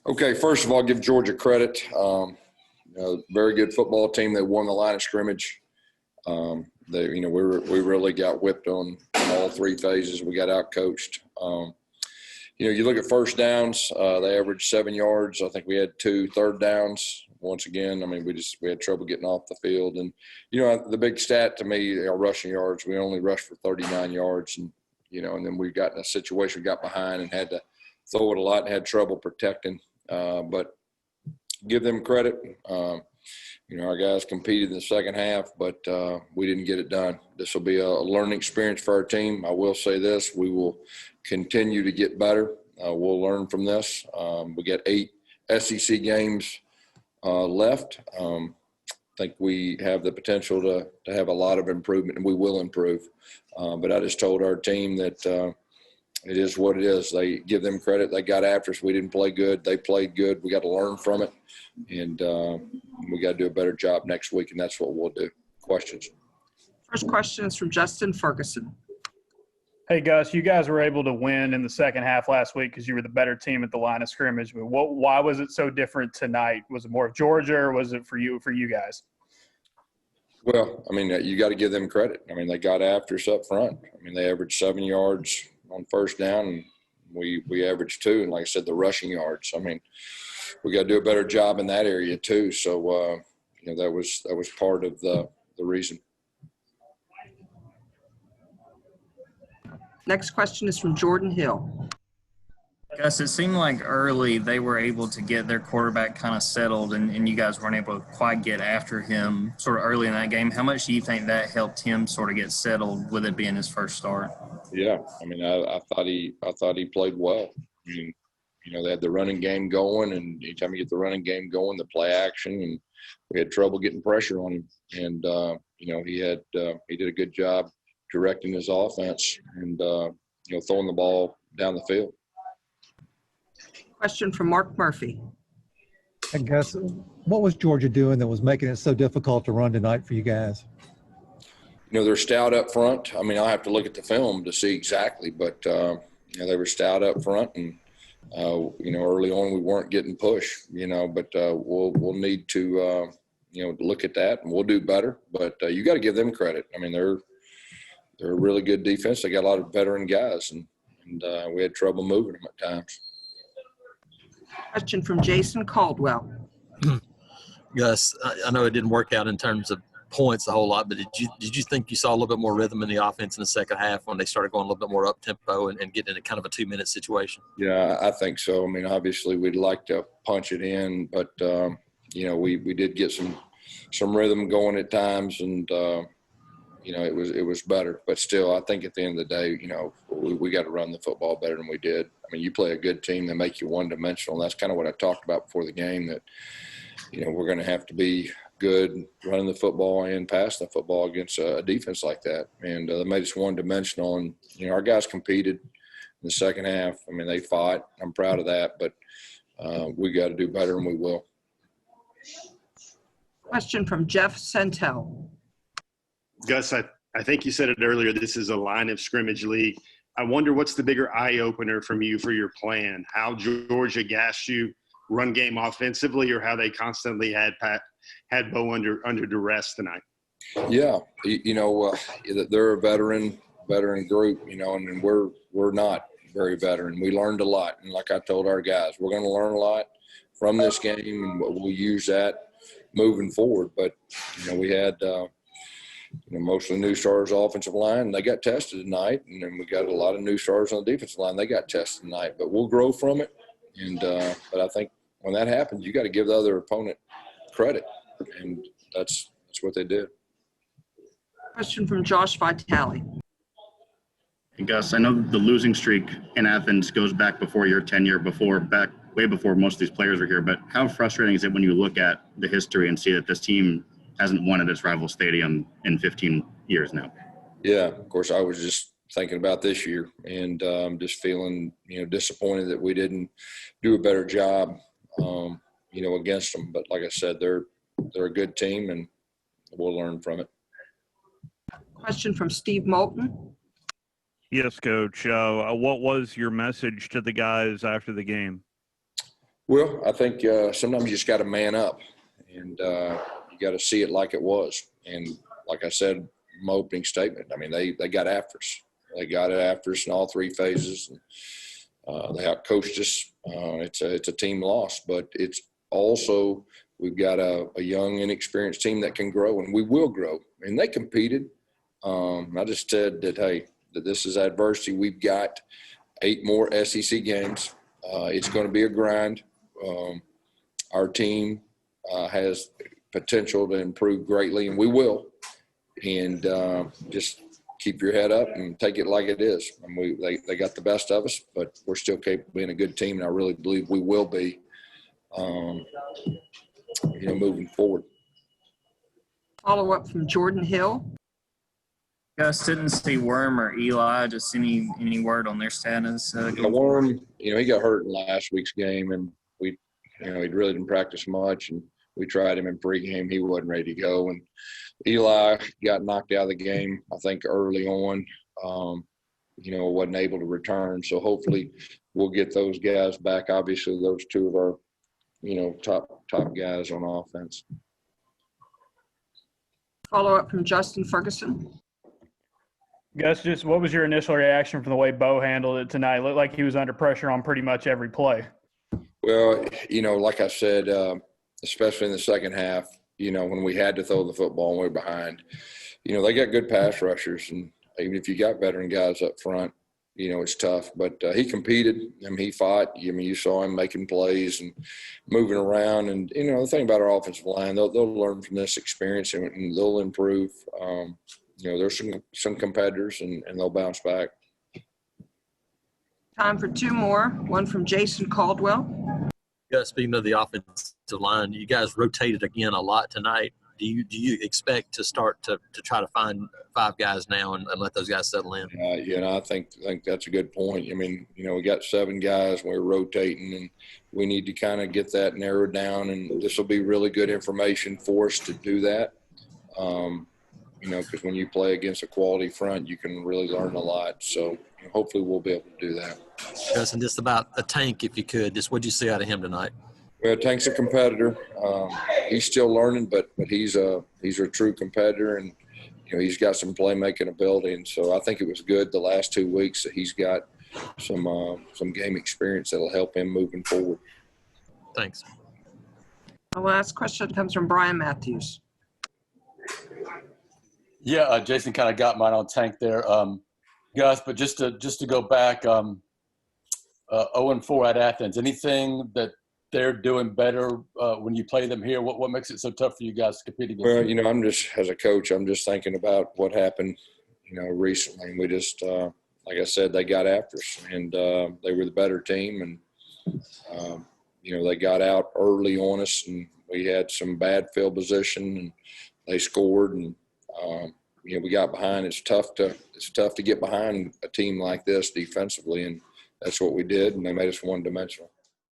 Okay, first of all, give Georgia credit. Very good football team. They won the line of scrimmage. We really got whipped on all three phases. We got outcoached. You look at first downs. They averaged 7 yards. I think we had 2 third downs. Once again, we had trouble getting off the field. And the big stat to me, our rushing yards. We only rushed for 39 yards, and then we got in a situation, we got behind and had to throw it a lot and had trouble protecting. But give them credit. Our guys competed in the second half, but we didn't get it done. This will be a learning experience for our team. I will say this: we will continue to get better. We'll learn from this. We got 8 SEC games left. I think we have the potential to have a lot of improvement, and we will improve. But I just told our team that it is what it is. They give them credit. They got after us. We didn't play good. They played good. We got to learn from it, and we got to do a better job next week, and that's what we'll do. Questions? First question is from Justin Ferguson. Hey, Gus, you guys were able to win in the second half last week because you were the better team at the line of scrimmage. But why was it so different tonight? Was it more of Georgia, or was it for you guys? Well, you got to give them credit. They got after us up front. They averaged 7 yards on first down, and we averaged 2. And like I said, the rushing yards. We got to do a better job in that area too. So, that was part of the reason. Next question is from Jordan Hill. Gus, it seemed like early they were able to get their quarterback kind of settled, and you guys weren't able to quite get after him sort of early in that game. How much do you think that helped him sort of get settled with it being his first start? Yeah, I thought he played well. They had the running game going, and anytime you get the running game going, the play action, and we had trouble getting pressure on him. And he did a good job directing his offense and throwing the ball down the field. Question from Mark Murphy. And Gus, what was Georgia doing that was making it so difficult to run tonight for you guys? They're stout up front. I'll have to look at the film to see exactly, but they were stout up front, and early on we weren't getting pushed. But we'll need to look at that, and we'll do better. But you got to give them credit. They're a really good defense. They got a lot of veteran guys, and we had trouble moving them at times. Question from Jason Caldwell. Gus, I know it didn't work out in terms of points a whole lot, but did you think you saw a little bit more rhythm in the offense in the second half when they started going a little bit more up tempo and getting into kind of a 2-minute situation? Yeah, I think so. Obviously we'd like to punch it in, but we did get some rhythm going at times, and it was better. But still, I think at the end of the day, we got to run the football better than we did. You play a good team, they make you one-dimensional. And that's kind of what I talked about before the game, that we're going to have to be good running the football and passing the football against a defense like that. And they made us one-dimensional. And our guys competed in the second half. They fought. I'm proud of that. But we got to do better, and we will. Question from Jeff Santel. Gus, I think you said it earlier, this is a line of scrimmage league. I wonder what's the bigger eye-opener from you for your plan, how Georgia gassed you run game offensively, or how they constantly had Bo under duress tonight? Yeah, they're a veteran group, and we're not very veteran. We learned a lot, and like I told our guys, we're going to learn a lot from this game, and we'll use that moving forward. But we had most of the new starters offensive line, they got tested tonight, and then we got a lot of new starters on the defensive line. They got tested tonight, but we'll grow from it. And but I think when that happens, you got to give the other opponent credit, and that's what they did. Hey Gus, I know the losing streak in Athens goes back before your tenure, way before most of these players were here. But how frustrating is it when you look at the history and see that this team hasn't won at its rival stadium in 15 years now? Yeah, of course, I was just thinking about this year, and just feeling, disappointed that we didn't do a better job, against them. But like I said, they're a good team, and we'll learn from it. Question from Steve Moulton. Yes, Coach. What was your message to the guys after the game? Well, I think sometimes you just got to man up, and you got to see it like it was. And like I said in my opening statement, I mean, they got after us. They got it after us in all three phases. And, they out-coached us. It's a team loss, but it's also we've got a young, inexperienced team that can grow, and we will grow. And they competed. I just said that, hey, that this is adversity. We've got 8 more SEC games. It's going to be a grind. Our team has potential to improve greatly, and we will. And just keep your head up and take it like it is. And they got the best of us, but we're still capable of being a good team, and I really believe we will be, moving forward. Follow-up from Jordan Hill. Gus, didn't see Worm or Eli. Just any word on their status? Worm, he got hurt in last week's game, and he really didn't practice much, and we tried him in pregame. He wasn't ready to go, and Eli got knocked out of the game, I think, early on. Wasn't able to return. So hopefully we'll get those guys back. Obviously, those two of our, top guys on offense. Follow-up from Justin Ferguson. Gus, just what was your initial reaction from the way Bo handled it tonight? It looked like he was under pressure on pretty much every play. Well, like I said, especially in the second half, when we had to throw the football and we were behind, they got good pass rushers. And even if you got veteran guys up front, it's tough. But he competed. He fought. You saw him making plays and moving around. And, the thing about our offensive line, they'll learn from this experience and they'll improve. There's some competitors, and they'll bounce back. Time for 2 more. One from Jason Caldwell. Yeah, speaking of the offensive line, you guys rotated again a lot tonight. Do you expect to start to try to find 5 guys now and let those guys settle in? I think that's a good point. We got 7 guys, and we're rotating, and we need to kind of get that narrowed down, and this will be really good information for us to do that. Because when you play against a quality front, you can really learn a lot. So hopefully we'll be able to do that. Gus, and just about a Tank, if you could, just what'd you see out of him tonight? Well, Tank's a competitor. He's still learning, but he's a true competitor, and he's got some playmaking ability. And so I think it was good the last 2 weeks that he's got some game experience that'll help him moving forward. Thanks. The last question comes from Brian Matthews. Yeah, Jason kind of got mine on Tank there, Gus. But just to go back, 0-4 at Athens. Anything that they're doing better when you play them here? What makes it so tough for you guys to compete against? Well, I'm just, as a coach, I'm just thinking about what happened, recently. And we just, like I said, they got after us, and they were the better team, and they got out early on us, and we had some bad field position, and they scored, and we got behind. It's tough to get behind a team like this defensively, and that's what we did, and they made us one-dimensional.